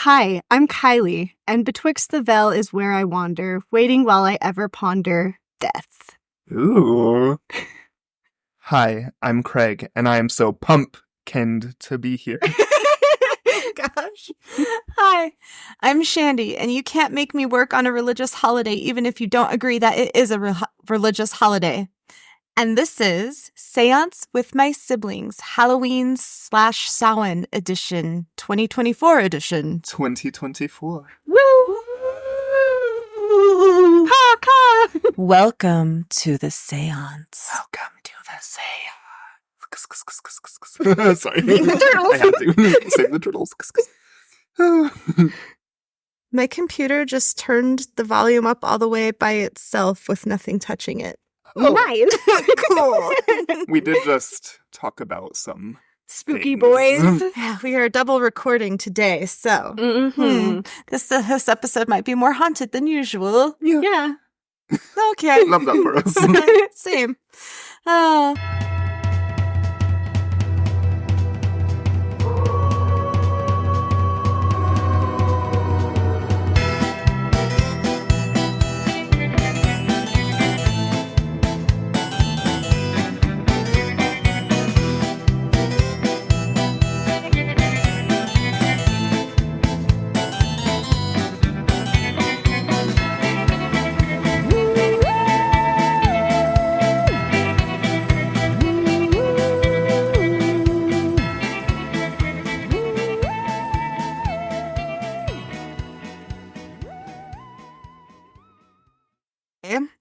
Hi, I'm Kylee, and betwixt the veil is where I wander, waiting while I ever ponder death. Ooh. Hi, I'm Craig, and I am so pumpkined to be here. Gosh. Hi, I'm Shandi, and you can't make me work on a religious holiday even if you don't agree that it is a religious holiday. And this is Seance with My Siblings, Halloween/Samhain edition, 2024 edition. 2024. Woo! Ha, ha. Welcome to the Seance. Welcome to the Seance. Sorry. Save the turtles. I have to. Save the turtles. My computer just turned the volume up all the way by itself with nothing touching it. Oh, Nice. Cool. we did just talk about some Spooky things. boys. Yeah, we are double recording today, so this episode might be more haunted than usual. Yeah. Okay. Love that for us. Same.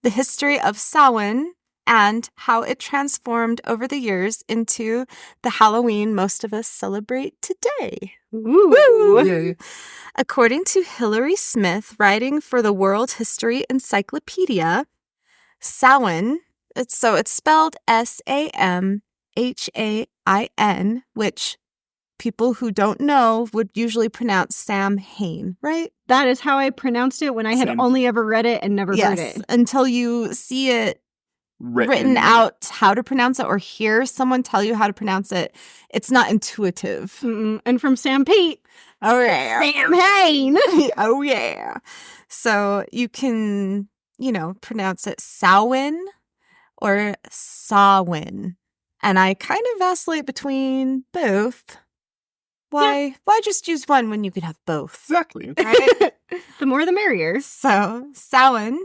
The history of Samhain and how it transformed over the years into the Halloween most of us celebrate today. Woo! Yay. According to Hilary Smith, writing for the World History Encyclopedia, Samhain, it's spelled Samhain, which people who don't know would usually pronounce Samhain, right? That is how I pronounced it when I had Same. only ever read it and never heard it. Until you see it written out how to pronounce it or hear someone tell you how to pronounce it, it's not intuitive. And from Sam Pete. Oh, yeah. Samhain. Oh, yeah. So you can, pronounce it Samhain or Samhain. And I kind of vacillate between both. Why just use one when you could have both? Exactly. Right? The more the merrier. So, Samhain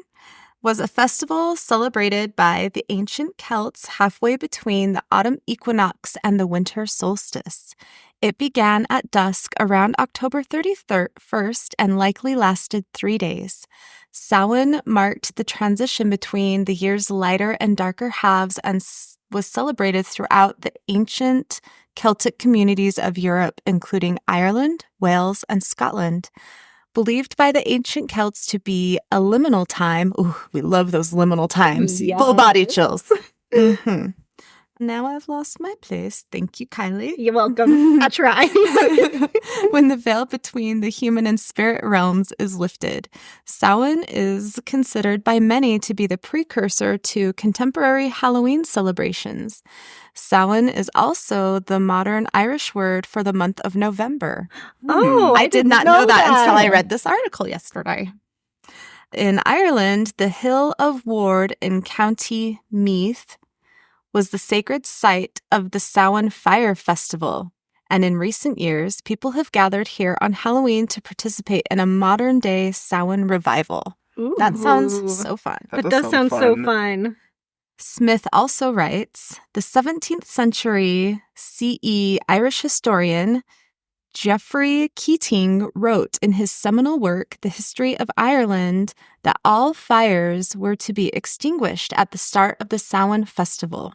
was a festival celebrated by the ancient Celts halfway between the autumn equinox and the winter solstice. It began at dusk around October 31st and likely lasted 3 days. Samhain marked the transition between the year's lighter and darker halves and was celebrated throughout the ancient Celtic communities of Europe, including Ireland, Wales, and Scotland. Believed by the ancient Celts to be a liminal time. Ooh, we love those liminal times. Yeah. Full body chills. Now I've lost my place. Thank you, Kylee. You're welcome. I try. When the veil between the human and spirit realms is lifted. Samhain is considered by many to be the precursor to contemporary Halloween celebrations. Samhain is also the modern Irish word for the month of November. Oh, I did not know that until I read this article yesterday. In Ireland, the Hill of Ward in County Meath was the sacred site of the Samhain Fire Festival. And in recent years, people have gathered here on Halloween to participate in a modern-day Samhain revival. Ooh. That sounds so fun. That does sound so fun. Smith also writes, the 17th century CE Irish historian Geoffrey Keating wrote in his seminal work, The History of Ireland, that all fires were to be extinguished at the start of the Samhain festival.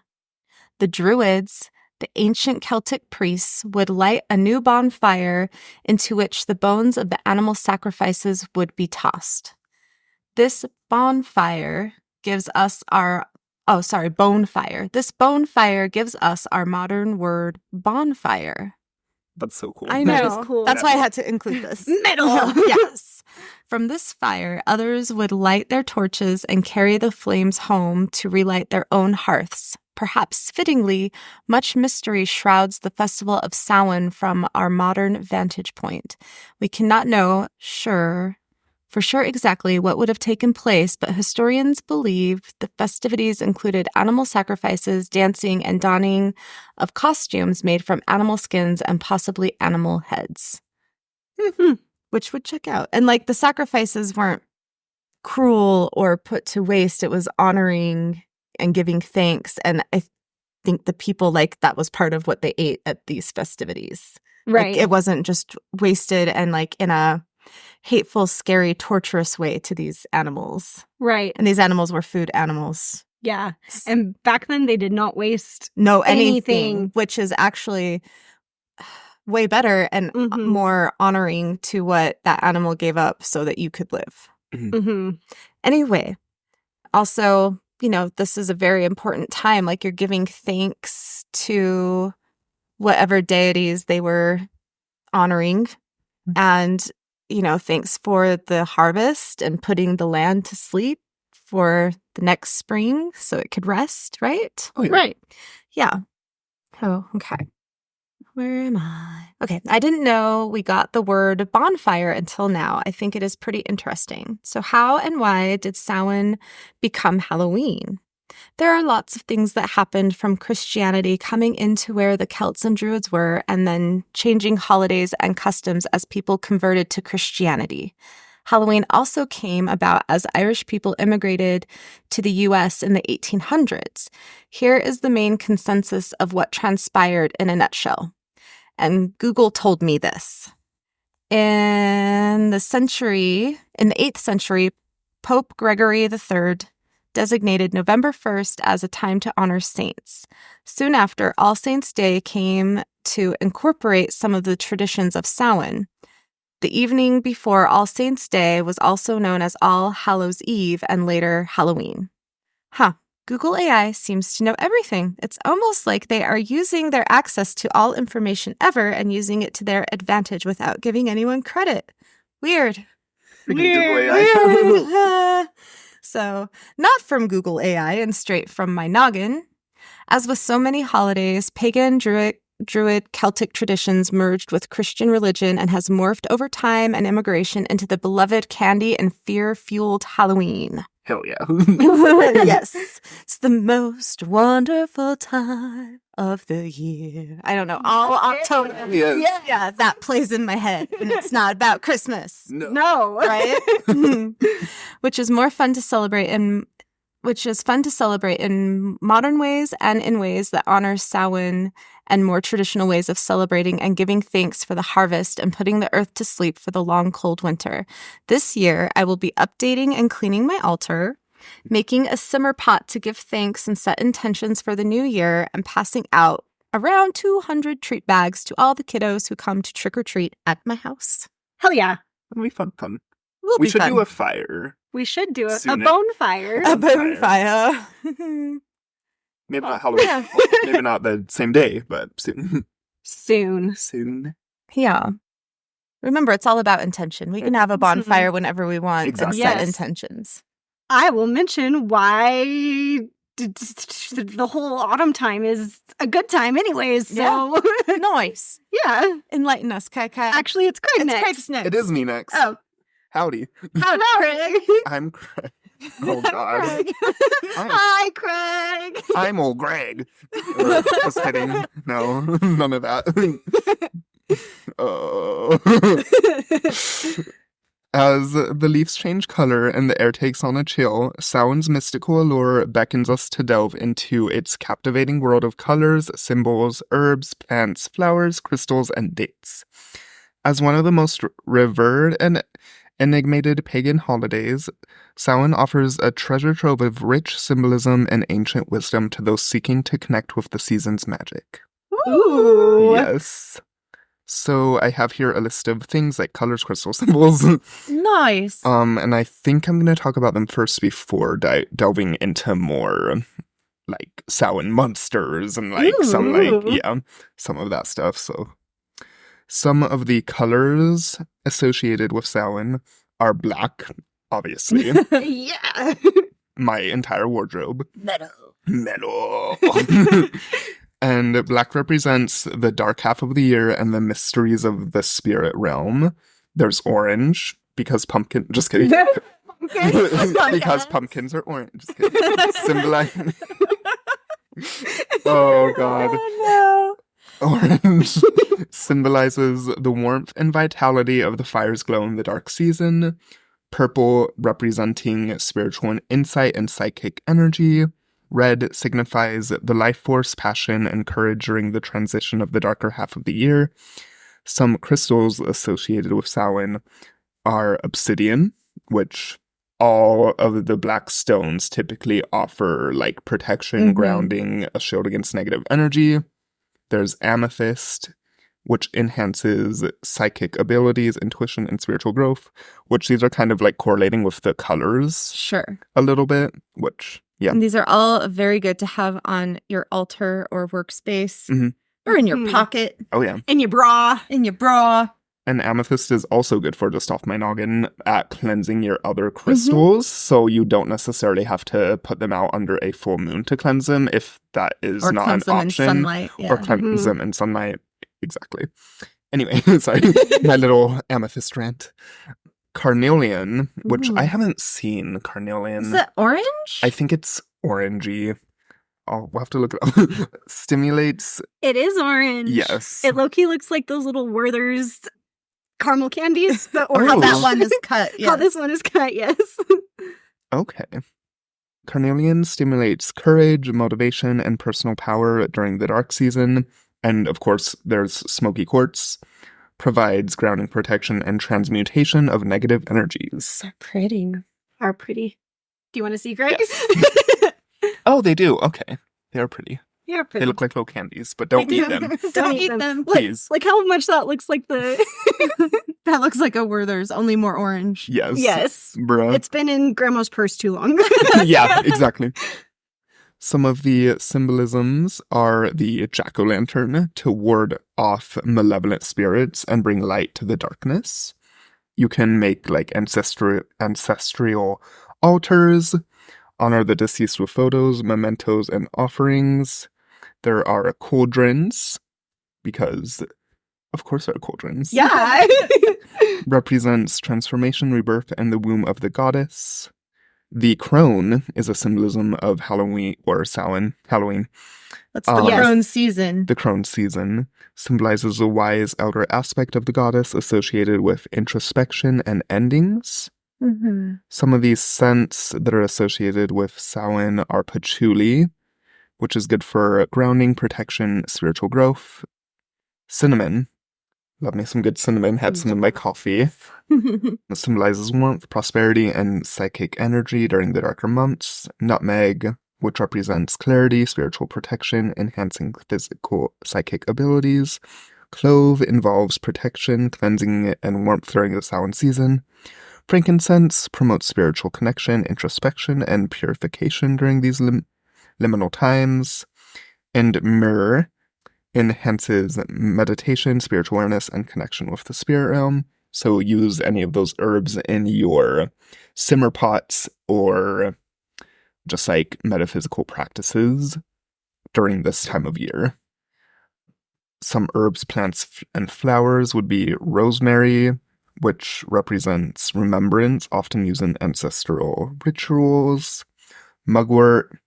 The Druids, the ancient Celtic priests, would light a new bonfire into which the bones of the animal sacrifices would be tossed. This bonfire gives us bonefire. This bonefire gives us our modern word bonfire. That's so cool. I know. That is cool. That's why I had to include this. Metal. Yes. From this fire, others would light their torches and carry the flames home to relight their own hearths. perhaps fittingly, much mystery shrouds the festival of Samhain from our modern vantage point. We cannot know for sure exactly what would have taken place, but historians believe the festivities included animal sacrifices, dancing, and donning of costumes made from animal skins and possibly animal heads. Which would check out. And like the sacrifices weren't cruel or put to waste. It was honoring and giving thanks. And I think the people, like, that was part of what they ate at these festivities. Right. Like, it wasn't just wasted and like in a hateful, scary, torturous way to these animals. Right. And these animals were food animals. Yeah. And back then they did not waste anything, which is actually way better and more honoring to what that animal gave up so that you could live. Anyway, also, you know, this is a very important time. Like, you're giving thanks to whatever deities they were honoring. And, you know, thanks for the harvest and putting the land to sleep for the next spring so it could rest, right? Oh, yeah. Right. Yeah. Oh, okay. Where am I? Okay, I didn't know we got the word bonfire until now. I think it is pretty interesting. So how and why did Samhain become Halloween? There are lots of things that happened, from Christianity coming into where the Celts and Druids were, and then changing holidays and customs as people converted to Christianity. Halloween also came about as Irish people immigrated to the U.S. in the 1800s. Here is the main consensus of what transpired in a nutshell. And Google told me this. In the 8th century, Pope Gregory III designated November 1st as a time to honor saints. Soon after, All Saints' Day came to incorporate some of the traditions of Samhain. The evening before All Saints' Day was also known as All Hallows' Eve and later Halloween. Google AI seems to know everything. It's almost like they are using their access to all information ever and using it to their advantage without giving anyone credit. Weird. Google AI. So, not from Google AI and straight from my noggin. As with so many holidays, pagan, Druid Celtic traditions merged with Christian religion and has morphed over time and immigration into the beloved candy and fear-fueled Halloween. Hell yeah. Yes. It's the most wonderful time of the year. I don't know. All October. Yes. Yeah, that plays in my head. And it's not about Christmas. No. Right? Which is fun to celebrate in modern ways and in ways that honor Samhain and more traditional ways of celebrating and giving thanks for the harvest and putting the earth to sleep for the long, cold winter. This year, I will be updating and cleaning my altar, making a simmer pot to give thanks and set intentions for the new year, and passing out around 200 treat bags to all the kiddos who come to trick-or-treat at my house. Hell yeah. It'll be fun. We should do a fire. We should do a Soon. bonfire. A bonfire. Maybe not Halloween. Yeah. Maybe not the same day, but soon. Soon. Yeah. Remember, it's all about intention. We can have a bonfire whenever we want Exactly. and set Yes. intentions. I will mention why the whole autumn time is a good time anyways. So, Nice. yeah. Enlighten us, Kai. Actually, it's Craig it's next. Craig's next. It is me next. Oh. Howdy. Hello, Craig. I'm Craig. Oh, God. Craig. Hi, Craig. I'm old Greg. Just kidding. No, none of that. Oh. As the leaves change color and the air takes on a chill, Samhain's mystical allure beckons us to delve into its captivating world of colors, symbols, herbs, plants, flowers, crystals, and dates. As one of the most revered and enigmated pagan holidays, Samhain offers a treasure trove of rich symbolism and ancient wisdom to those seeking to connect with the season's magic. Ooh. Yes. So I have here a list of things like colors, crystal symbols. Nice. And I think I'm going to talk about them first before delving into more like Samhain monsters and like some of that stuff. So some of the colors associated with Samhain are black, obviously. Yeah. My entire wardrobe. Metal. Metal. And black represents the dark half of the year and the mysteries of the spirit realm. There's orange because pumpkin. Just kidding. Because pumpkins are orange. Just kidding. Symbolize. Oh God. Oh, Orange symbolizes the warmth and vitality of the fire's glow in the dark season. Purple representing spiritual insight and psychic energy. Red signifies the life force, passion, and courage during the transition of the darker half of the year. Some crystals associated with Samhain are obsidian, which all of the black stones typically offer like protection, grounding, a shield against negative energy. There's amethyst, which enhances psychic abilities, intuition, and spiritual growth, which these are kind of like correlating with the colors Sure. a little bit, which, yeah. And these are all very good to have on your altar or workspace or in your pocket, Oh, yeah. in your bra. in your bra. And amethyst is also good for, just off my noggin, at cleansing your other crystals, so you don't necessarily have to put them out under a full moon to cleanse them if that is Or not cleanse an them option. in sunlight. Yeah. Or cleanse them in sunlight. Exactly. Anyway, sorry, my little amethyst rant. Carnelian, which I haven't seen carnelian. Is it orange? I think it's orangey. We'll have to look it up. Stimulates. It is orange. Yes. It low-key looks like those little Werther's caramel candies. But Oh. How that one is cut. How this one is cut, yes. Okay. Carnelian stimulates courage, motivation, and personal power during the dark season. And of course, there's smoky quartz. Provides grounding protection and transmutation of negative energies. They're pretty. Are pretty. Do you want to see, Greg? Yes. Oh, they do. Okay. They are pretty. You're pretty. They look like little candies, but don't eat them. Don't eat them. Please. Like how much that looks like the... That looks like a Werther's, only more orange. Yes. Yes. Bruh. It's been in Grandma's purse too long. Yeah, exactly. Some of the symbolisms are the jack-o'-lantern to ward off malevolent spirits and bring light to the darkness. You can make like ancestral altars, honor the deceased with photos, mementos, and offerings. There are cauldrons, because of course there are cauldrons. Yeah. Represents transformation, rebirth, and the womb of the goddess. The crone is a symbolism of Halloween or Samhain. Halloween. That's the Yes. crone season. The crone season symbolizes a wise elder aspect of the goddess associated with introspection and endings. Mm-hmm. Some of these scents that are associated with Samhain are patchouli, which is good for grounding, protection, spiritual growth. Cinnamon. Love me some good cinnamon. Had some in my coffee. It symbolizes warmth, prosperity, and psychic energy during the darker months. Nutmeg, which represents clarity, spiritual protection, enhancing physical psychic abilities. Clove involves protection, cleansing, and warmth during the Samhain season. Frankincense promotes spiritual connection, introspection, and purification during these liminal times. And myrrh enhances meditation, spiritual awareness, and connection with the spirit realm. So use any of those herbs in your simmer pots or just like metaphysical practices during this time of year. Some herbs, plants, and flowers would be rosemary, which represents remembrance, often used in ancestral rituals. Mugwort,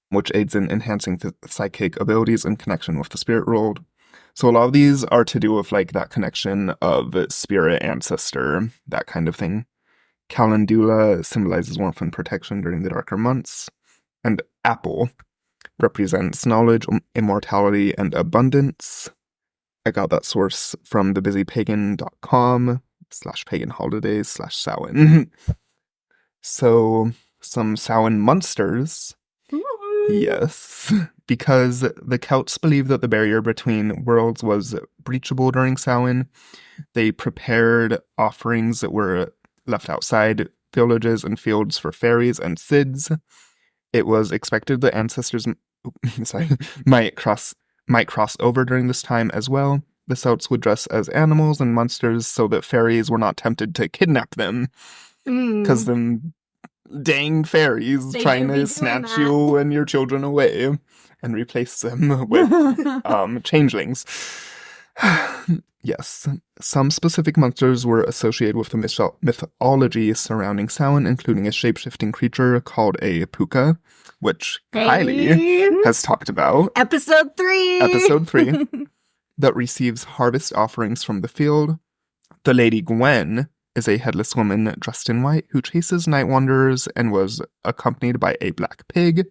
which aids in enhancing psychic abilities and connection with the spirit world. So a lot of these are to do with like that connection of spirit, ancestor, that kind of thing. Calendula symbolizes warmth and protection during the darker months. And apple represents knowledge, immortality, and abundance. I got that source from thebusypagan.com/paganholidays/Samhain. So some Samhain monsters. Yes, because the Celts believed that the barrier between worlds was breachable during Samhain. They prepared offerings that were left outside villages and fields for fairies and Sids. It was expected that ancestors might cross over during this time as well. The Celts would dress as animals and monsters so that fairies were not tempted to kidnap them, because then dang fairies They trying do be to doing snatch that. you and your children away and replace them with changelings. Yes, some specific monsters were associated with the mythology surrounding Samhain, including a shape-shifting creature called a puka, which Kylee has talked about. Episode 3. Episode 3. That receives harvest offerings from the field. The Lady Gwen is a headless woman dressed in white who chases night wanderers and was accompanied by a black pig,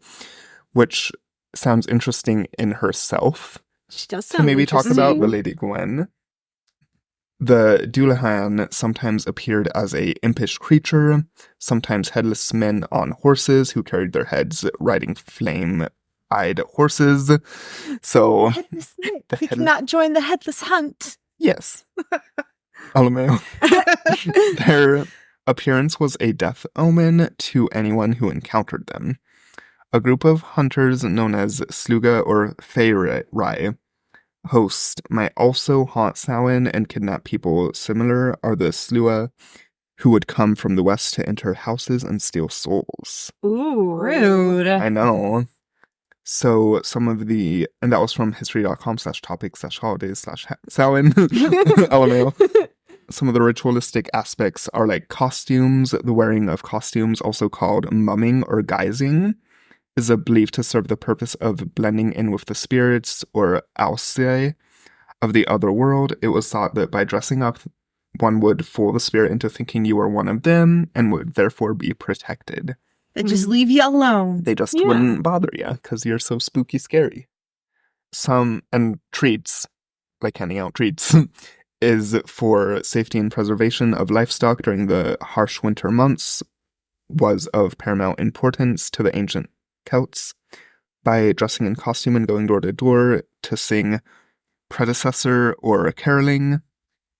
which sounds interesting in herself. She does To sound maybe talk interesting. about the Lady Gwen. The Dullahan sometimes appeared as a impish creature, sometimes headless men on horses who carried their heads riding flame-eyed horses. So, Headless Nick. We cannot join the headless hunt. yes. LMAO. Their appearance was a death omen to anyone who encountered them. A group of hunters known as Sluga or Feyrai hosts might also haunt Samhain and kidnap people. Similar are the Slua, who would come from the west to enter houses and steal souls. Ooh. Rude. I know. So some of the, and that was from history.com/topics/holidays/Samhain. LMAO. Some of the ritualistic aspects are like costumes. The wearing of costumes, also called mumming or guising, is believed to serve the purpose of blending in with the spirits or ausae of the other world. It was thought that by dressing up, one would fool the spirit into thinking you were one of them and would therefore be protected. They just leave you alone. They just wouldn't bother you because you're so spooky scary. And treats, like handing out treats, is for safety and preservation of livestock during the harsh winter months, was of paramount importance to the ancient Celts. By dressing in costume and going door to door to sing predecessor or caroling,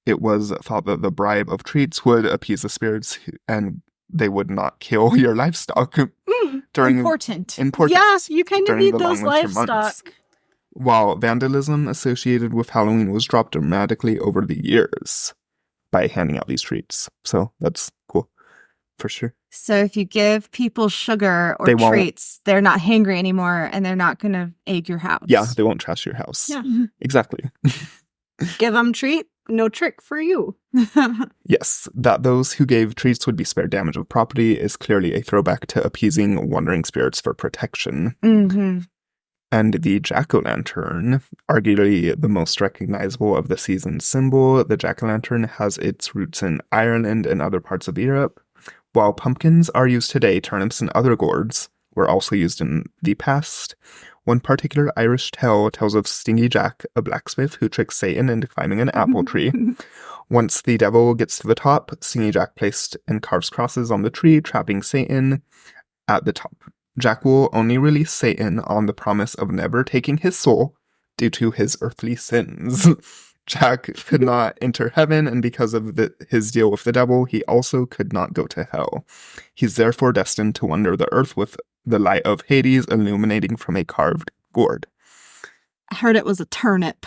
it was thought that the bribe of treats would appease the spirits and they would not kill your livestock. Important. Yeah, you kind of during need the those long winter livestock. months. While vandalism associated with Halloween was dropped dramatically over the years by handing out these treats. So that's cool, for sure. So if you give people sugar or They won't- treats, they're not hangry anymore and they're not going to egg your house. Yeah, they won't trash your house. Yeah. Exactly. Give them treat, no trick for you. Yes, that those who gave treats would be spared damage of property is clearly a throwback to appeasing wandering spirits for protection. Mm-hmm. And the jack-o'-lantern, arguably the most recognizable of the season's symbol, the jack-o'-lantern has its roots in Ireland and other parts of Europe. While pumpkins are used today, turnips and other gourds were also used in the past. One particular Irish tale tells of Stingy Jack, a blacksmith who tricks Satan into climbing an apple tree. Once the devil gets to the top, Stingy Jack placed and carves crosses on the tree, trapping Satan at the top. Jack will only release Satan on the promise of never taking his soul due to his earthly sins. Jack could not enter heaven, and because of his deal with the devil, he also could not go to hell. He's therefore destined to wander the earth with the light of Hades illuminating from a carved gourd. I heard it was a turnip.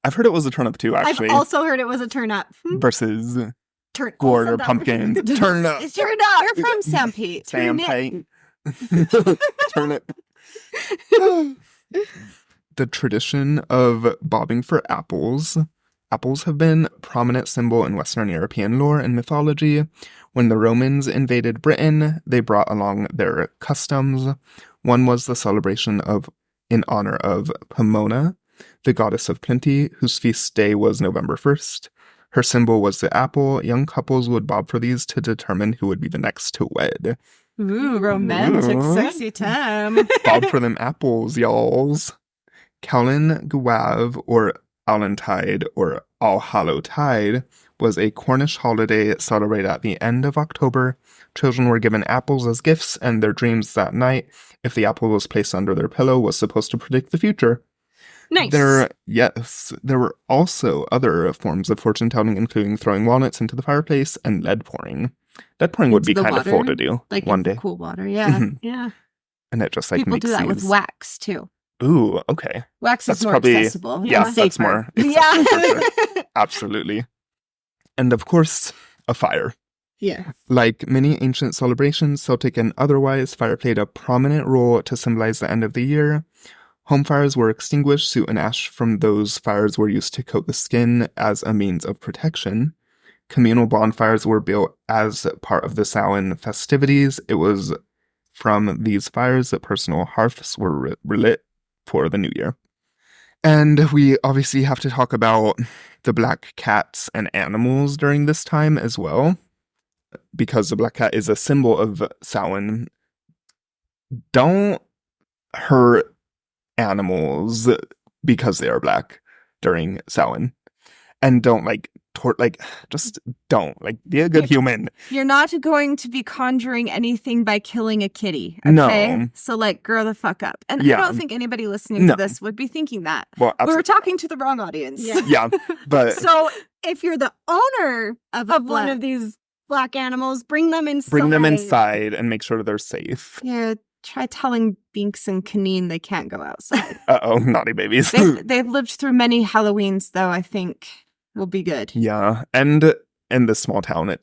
I've heard it was a turnip too, actually. I've also heard it was a turnip. Versus Turn gourd also or that pumpkin. word. Turnip. It's turnip. We're from Sam Pete. Champagne. Turnip. The tradition of bobbing for apples. Apples have been a prominent symbol in Western European lore and mythology. When the Romans invaded Britain, they brought along their customs. One was the celebration in honor of Pomona, the goddess of plenty, whose feast day was November 1st. Her symbol was the apple. Young couples would bob for these to determine who would be the next to wed. Ooh, romantic, Ooh. sexy time. Bob for them apples, y'alls. Callan Gawav, or Allantide, or All Hallow Tide, was a Cornish holiday celebrated at the end of October. Children were given apples as gifts, and their dreams that night, if the apple was placed under their pillow, was supposed to predict the future. Nice. There were also other forms of fortune telling, including throwing walnuts into the fireplace and lead pouring. Lead pouring would be Into the kind of water? cool to do Like one in day. cool water, yeah. Mhm. Yeah. And it just like People makes do that with these- wax too. Ooh, okay. Wax That's is more probably- accessible. Yeah, and that's safer. more Yeah. accessible for sure. Absolutely. And of course, a fire. Yeah. Like many ancient celebrations, Celtic and otherwise, fire played a prominent role to symbolize the end of the year. Home fires were extinguished, soot and ash from those fires were used to coat the skin as a means of protection. Communal bonfires were built as part of the Samhain festivities. It was from these fires that personal hearths were relit for the new year. And we obviously have to talk about the black cats and animals during this time as well, because the black cat is a symbol of Samhain. Don't hurt animals because they are black during Samhain. And don't, just don't. Be a good human. You're not going to be conjuring anything by killing a kitty, okay? No. So, grow the fuck up. And Yeah. I don't think anybody listening to this would be thinking that. Well, We were talking to the wrong audience. Yeah. Yeah, but So if you're the owner of one of these black animals, bring them inside. bring them inside and make sure they're safe. Yeah, try telling Binks and Kaneen they can't go outside. Uh-oh, naughty babies. They've lived through many Halloweens, though, I think will be good. Yeah, and in this small town, we're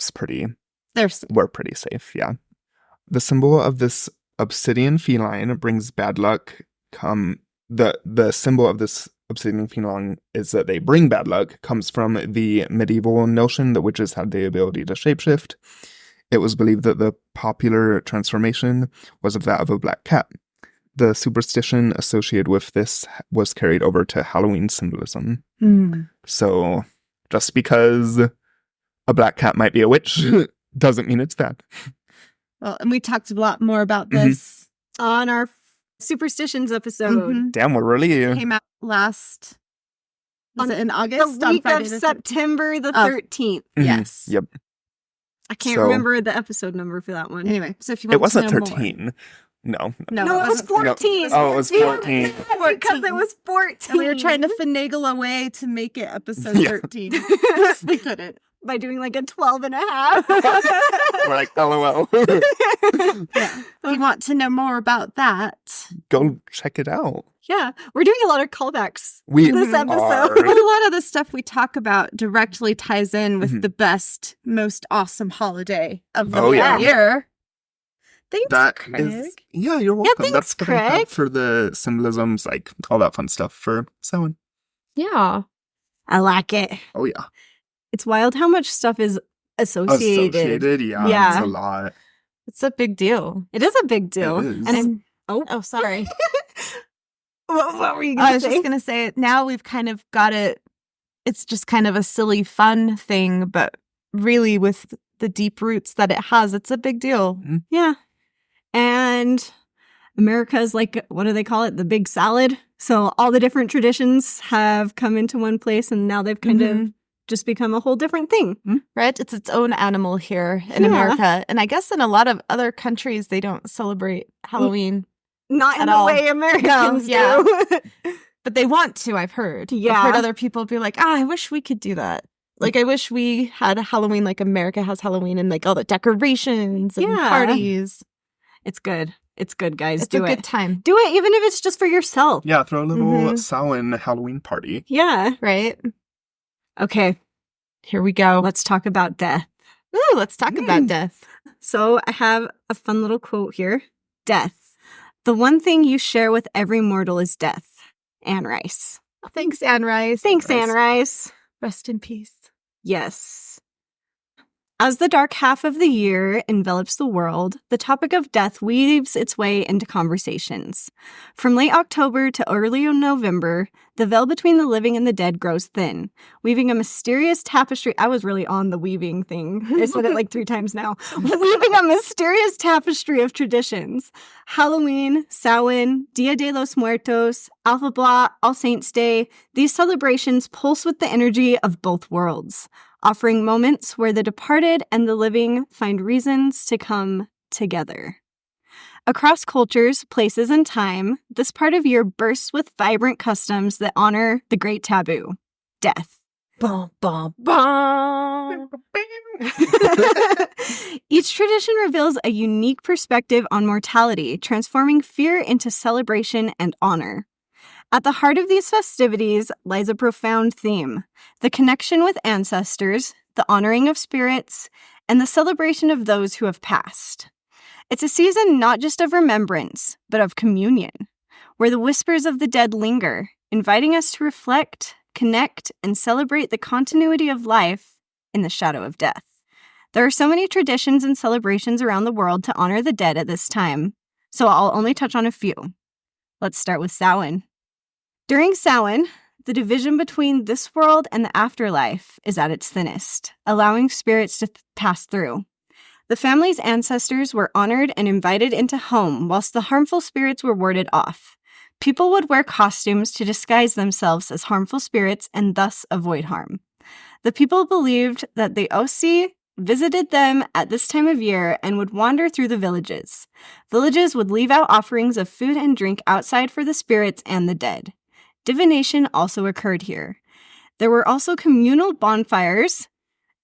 pretty safe, yeah. The symbol of this obsidian feline brings bad luck. The symbol of this obsidian feline is that they bring bad luck, comes from the medieval notion that witches had the ability to shapeshift. It was believed that the popular transformation was of that of a black cat. The superstition associated with this was carried over to Halloween symbolism. So just because a black cat might be a witch doesn't mean it's bad. Well, and we talked a lot more about this on our superstitions episode. Damn, we're really... Came out last... Was it in August? The week of September the 13th. Yes. Yep. I can't remember the episode number for that one. Anyway, so if you want It wasn't to know 13. More. No, it was 14. No. Oh, it was 14. Because it was 14. And we were trying to finagle a way to make it episode 13. We couldn't. By doing a 12 and a half. We're like, LOL. Yeah. If you want to know more about that, Go check it out. Yeah, we're doing a lot of callbacks We this episode. are. a lot of the stuff we talk about directly ties in with the best, most awesome holiday of the year. Thanks, That Craig. is, yeah, you're welcome. thanks, That's what I Craig. have for the symbolisms, all that fun stuff for Samhain. Yeah. I like it. Oh, yeah. It's wild how much stuff is associated. Yeah, Yeah. it's a lot. It's a big deal. It is a big deal. It is. And Oh, sorry. what were you I going to was say? just going to say, now we've kind of got it. It's just kind of a silly, fun thing, but really with the deep roots that it has, it's a big deal. Yeah. And America's what do they call it? The big salad. So all the different traditions have come into one place and now they've kind of just become a whole different thing. Right? It's its own animal here in America. And I guess in a lot of other countries, they don't celebrate Halloween. Not in At the all. way Americans Yeah. do. But they want to, I've heard. Yeah. I've heard other people be like, I wish we could do that. I wish we had a Halloween like America has Halloween and all the decorations and parties. It's good. It's good, guys. It's do a it. good time. Do it even if it's just for yourself. Yeah, throw a little Samhain Halloween party. Yeah. Right? Okay. Here we go. Let's talk about death. Ooh, let's talk about death. So I have a fun little quote here. Death. The one thing you share with every mortal is death. Anne Rice. Thanks, Anne Rice. Thanks, Anne Rice. Rest in peace. Yes. As the dark half of the year envelops the world, the topic of death weaves its way into conversations. From late October to early November, the veil between the living and the dead grows thin, weaving a mysterious tapestry. I was really on the weaving thing. I said it 3 times now. Weaving a mysterious tapestry of traditions. Halloween, Samhain, Dia de los Muertos, Alpha Blah, All Saints Day. These celebrations pulse with the energy of both worlds, offering moments where the departed and the living find reasons to come together. Across cultures, places, and time, this part of year bursts with vibrant customs that honor the great taboo, death. Bum, bum, bum. Each tradition reveals a unique perspective on mortality, transforming fear into celebration and honor. At the heart of these festivities lies a profound theme: the connection with ancestors, the honoring of spirits, and the celebration of those who have passed. It's a season not just of remembrance, but of communion, where the whispers of the dead linger, inviting us to reflect, connect, and celebrate the continuity of life in the shadow of death. There are so many traditions and celebrations around the world to honor the dead at this time, so I'll only touch on a few. Let's start with Samhain. During Samhain, the division between this world and the afterlife is at its thinnest, allowing spirits to pass through. The family's ancestors were honored and invited into home, whilst the harmful spirits were warded off. People would wear costumes to disguise themselves as harmful spirits and thus avoid harm. The people believed that the Osi visited them at this time of year and would wander through the villages. Villages would leave out offerings of food and drink outside for the spirits and the dead. Divination also occurred here. There were also communal bonfires,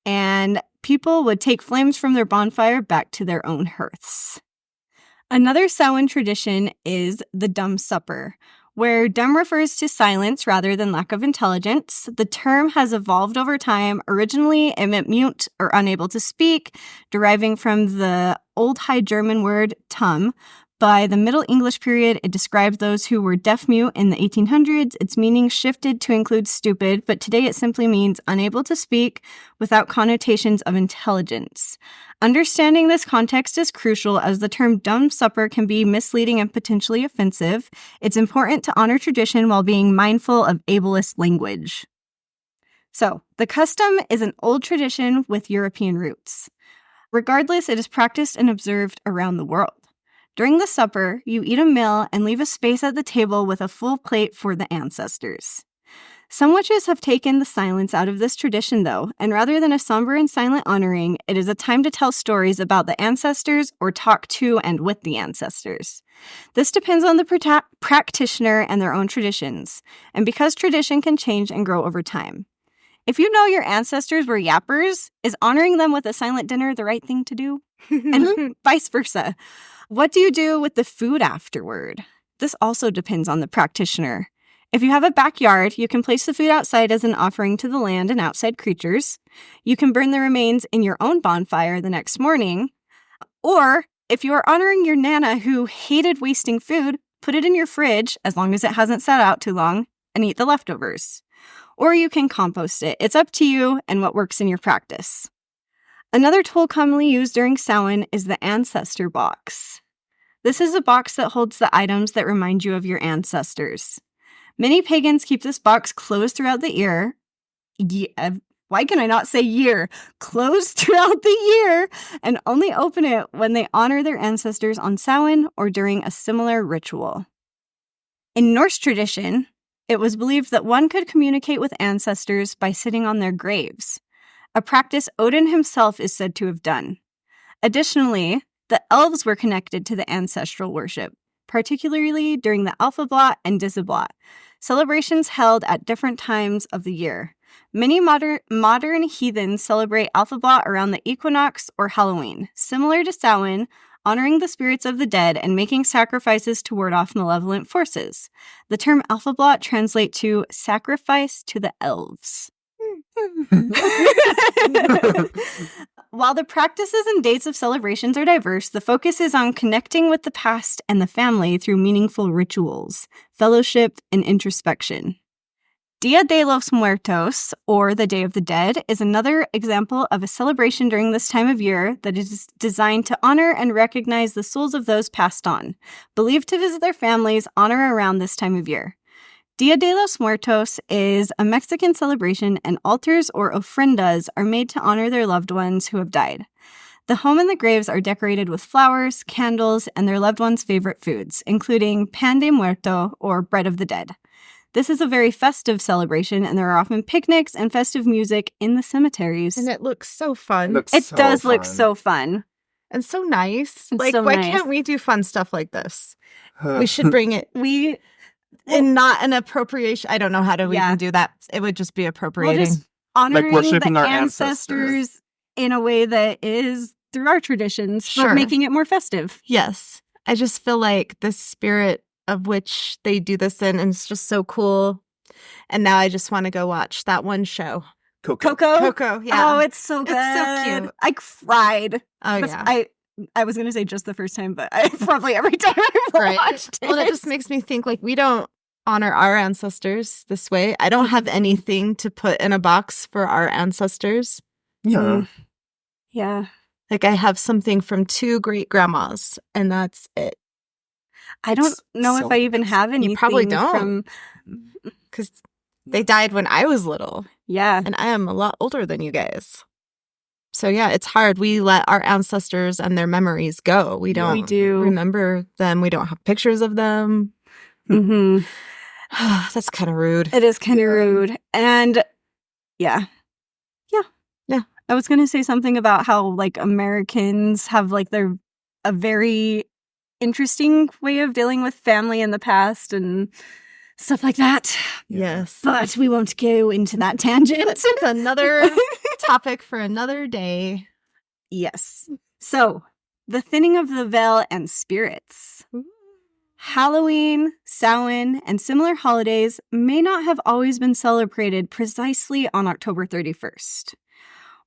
and people would take flames from their bonfire back to their own hearths. Another Samhain tradition is the dumb supper, where dumb refers to silence rather than lack of intelligence. The term has evolved over time. Originally, it meant mute or unable to speak, deriving from the Old High German word tum. By the Middle English period, it described those who were deaf-mute in the 1800s. Its meaning shifted to include stupid, but today it simply means unable to speak without connotations of intelligence. Understanding this context is crucial, as the term dumb supper can be misleading and potentially offensive. It's important to honor tradition while being mindful of ableist language. So, the custom is an old tradition with European roots. Regardless, it is practiced and observed around the world. During the supper, you eat a meal and leave a space at the table with a full plate for the ancestors. Some witches have taken the silence out of this tradition, though, and rather than a somber and silent honoring, it is a time to tell stories about the ancestors or talk to and with the ancestors. This depends on the practitioner and their own traditions, and because tradition can change and grow over time. If you know your ancestors were yappers, is honoring them with a silent dinner the right thing to do? And vice versa. What do you do with the food afterward? This also depends on the practitioner. If you have a backyard, you can place the food outside as an offering to the land and outside creatures. You can burn the remains in your own bonfire the next morning. Or, if you are honoring your Nana who hated wasting food, put it in your fridge, as long as it hasn't sat out too long, and eat the leftovers. Or you can compost it. It's up to you and what works in your practice. Another tool commonly used during Samhain is the ancestor box. This is a box that holds the items that remind you of your ancestors. Many pagans keep this box closed throughout the year. Why can I not say year? Closed throughout the year, and only open it when they honor their ancestors on Samhain or during a similar ritual. In Norse tradition, it was believed that one could communicate with ancestors by sitting on their graves, a practice Odin himself is said to have done. Additionally, the elves were connected to the ancestral worship, particularly during the Alfablot and Disseblot, celebrations held at different times of the year. Many modern heathens celebrate Alfablot around the equinox or Halloween, similar to Samhain, honoring the spirits of the dead and making sacrifices to ward off malevolent forces. The term Alfablot translates to sacrifice to the elves. While the practices and dates of celebrations are diverse, the focus is on connecting with the past and the family through meaningful rituals, fellowship, and introspection. Dia de los Muertos, or the Day of the Dead, is another example of a celebration during this time of year that is designed to honor and recognize the souls of those passed on, believed to visit their families on or around this time of year. Dia de los Muertos is a Mexican celebration, and altars or ofrendas are made to honor their loved ones who have died. The home and the graves are decorated with flowers, candles, and their loved ones' favorite foods, including pan de muerto, or bread of the dead. This is a very festive celebration, and there are often picnics and festive music in the cemeteries. And it looks so fun. It does look so fun. And so nice. It's like, so why nice. can't we do fun stuff like this? We should bring it. And not an appropriation. I don't know how to even do that. It would just be appropriating. We'll just honoring worshiping the our ancestors in a way that is through our traditions, Sure. but making it more festive. Yes. I just feel like the spirit of which they do this in, and it's just so cool. And now I just want to go watch that one show. Coco. yeah. Oh, it's so good. It's so cute. I cried. Oh, But yeah. I was going to say just the first time, but I probably every time I've watched it. Well, it just makes me think, like, we don't honor our ancestors this way. I don't have anything to put in a box for our ancestors. Yeah. Yeah. Like, I have something from 2 great grandmas, and that's it. I don't know So if I even have anything. You probably don't. From, Because they died when I was little, yeah. and I am a lot older than you guys. So, yeah, it's hard. We let our ancestors and their memories go. We don't We do. remember them. We don't have pictures of them. Mm-hmm. That's kind of rude. It is kind of rude. And yeah. I was going to say something about how, like, Americans have, like, a very interesting way of dealing with family in the past and stuff like that. Yes. But we won't go into that tangent. It's another topic for another day. Yes. So, the thinning of the veil and spirits. Halloween, Samhain, and similar holidays may not have always been celebrated precisely on October 31st.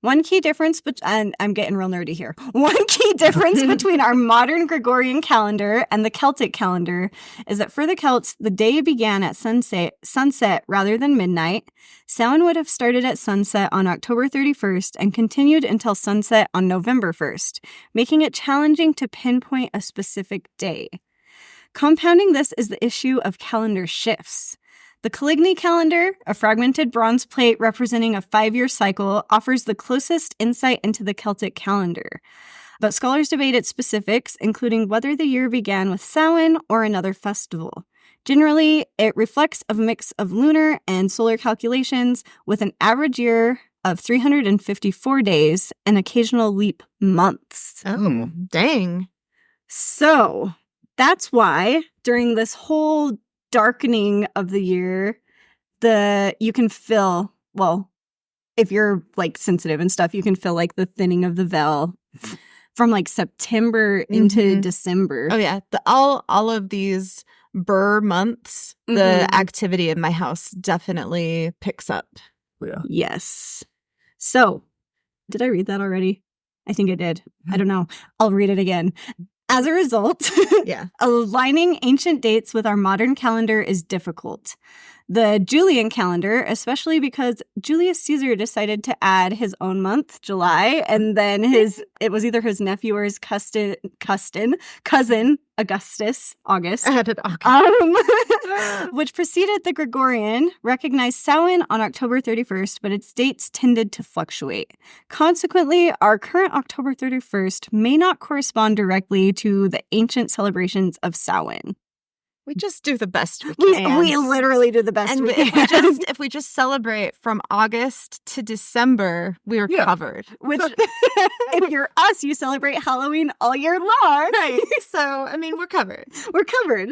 One key difference, and I'm getting real nerdy here. One key difference between our modern Gregorian calendar and the Celtic calendar is that for the Celts, the day began at sunset rather than midnight. Samhain would have started at sunset on October 31st and continued until sunset on November 1st, making it challenging to pinpoint a specific day. Compounding this is the issue of calendar shifts. The Kylee calendar, a fragmented bronze plate representing a 5-year cycle, offers the closest insight into the Celtic calendar. But scholars debate its specifics, including whether the year began with Samhain or another festival. Generally, it reflects a mix of lunar and solar calculations, with an average year of 354 days and occasional leap months. Oh, dang. So, that's why during this whole darkening of the year, you can feel, well, if you're like sensitive and stuff, you can feel like the thinning of the veil from like September into December. Oh yeah, all of these Burr months, the activity in my house definitely picks up. Yeah. Yes. So, did I read that already? I think I did. I don't know. I'll read it again. As a result, aligning ancient dates with our modern calendar is difficult. The Julian calendar, especially because Julius Caesar decided to add his own month, July, and then it was either his nephew or his cousin, Augustus, August, Added August. which preceded the Gregorian, recognized Samhain on October 31st, but its dates tended to fluctuate. Consequently, our current October 31st may not correspond directly to the ancient celebrations of Samhain. We just do the best we can. We literally do the best and we if can. if we just celebrate from August to December, we're covered. Which, if you're us, you celebrate Halloween all year long. Right. So, I mean, we're covered. We're covered.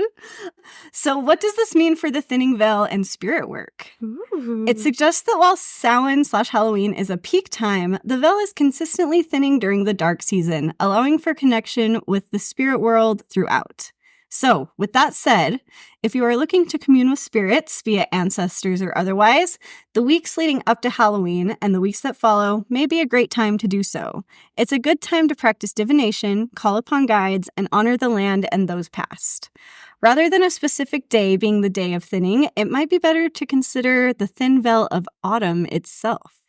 So what does this mean for the thinning veil and spirit work? Ooh. It suggests that while Samhain/Halloween is a peak time, the veil is consistently thinning during the dark season, allowing for connection with the spirit world throughout. So, with that said, if you are looking to commune with spirits, be it ancestors or otherwise, the weeks leading up to Halloween and the weeks that follow may be a great time to do so. It's a good time to practice divination, call upon guides, and honor the land and those past. Rather than a specific day being the day of thinning, it might be better to consider the thin veil of autumn itself.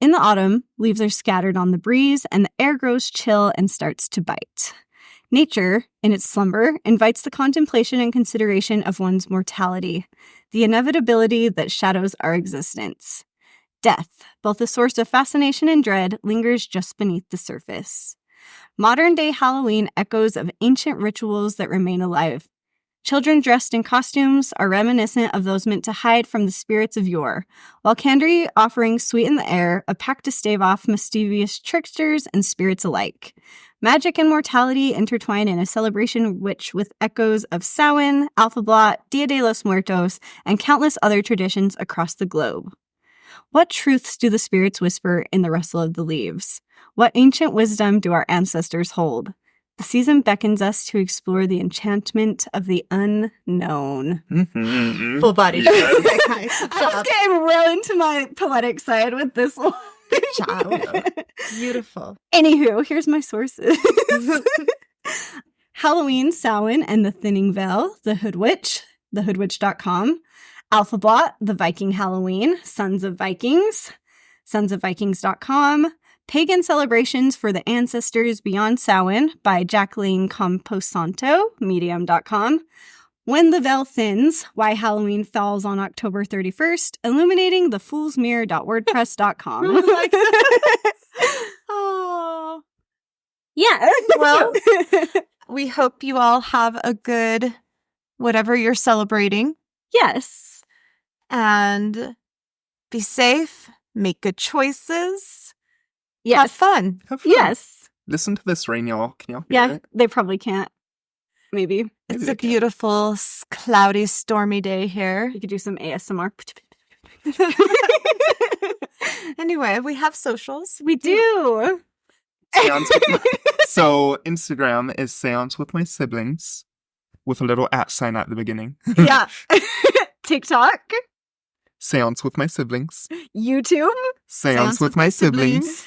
In the autumn, leaves are scattered on the breeze and the air grows chill and starts to bite. Nature, in its slumber, invites the contemplation and consideration of one's mortality, the inevitability that shadows our existence. Death, both a source of fascination and dread, lingers just beneath the surface. Modern-day Halloween echoes of ancient rituals that remain alive. Children dressed in costumes are reminiscent of those meant to hide from the spirits of yore, while candy offerings sweeten the air, a pact to stave off mischievous tricksters and spirits alike. Magic and mortality intertwine in a celebration rich with echoes of Samhain, Alphablat, Dia de los Muertos, and countless other traditions across the globe. What truths do the spirits whisper in the rustle of the leaves? What ancient wisdom do our ancestors hold? The season beckons us to explore the enchantment of the unknown. Mm-hmm. Full body. Yes. Okay, good I was job. getting real into my poetic side with this one. Good job. Beautiful. Anywho, here's my sources. Halloween, Samhain, and the Thinning Veil, The Hood Witch, thehoodwitch.com. Alphabot, The Viking Halloween, Sons of Vikings, sonsofvikings.com. Pagan Celebrations for the Ancestors Beyond Samhain by Jacqueline Composanto, medium.com. When the Veil Thins, Why Halloween Falls on October 31st, illuminating the foolsmirror.wordpress.com. Oh. Yeah. Well, we hope you all have a good whatever you're celebrating. Yes. And be safe, make good choices, have Yes. fun. Have fun. Yes. Listen to this rain, y'all. Can y'all hear Yeah, it? they probably can't. Maybe. It's Maybe a they can. beautiful, cloudy, stormy day here. You could do some ASMR. Anyway, we have socials. We do. Seance with so Instagram is Seance with my siblings, with a little @ sign at the beginning. Yeah. TikTok, Seance with my siblings. YouTube. Seance with my siblings.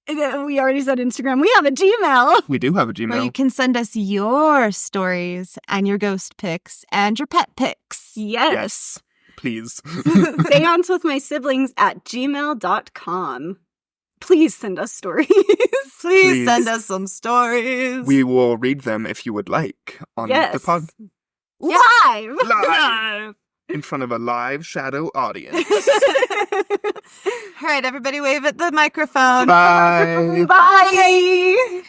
And then we already said Instagram. We have a Gmail. We do have a Where you Gmail. can send us your stories and your ghost pics and your pet pics. Yes. Yes, please. Seance with my siblings at gmail.com. Please send us stories. Please send us some stories. We will read them if you would like on Yes. the pod. Live. Live. In front of a live shadow audience. All right, everybody wave at the microphone. Bye. Bye.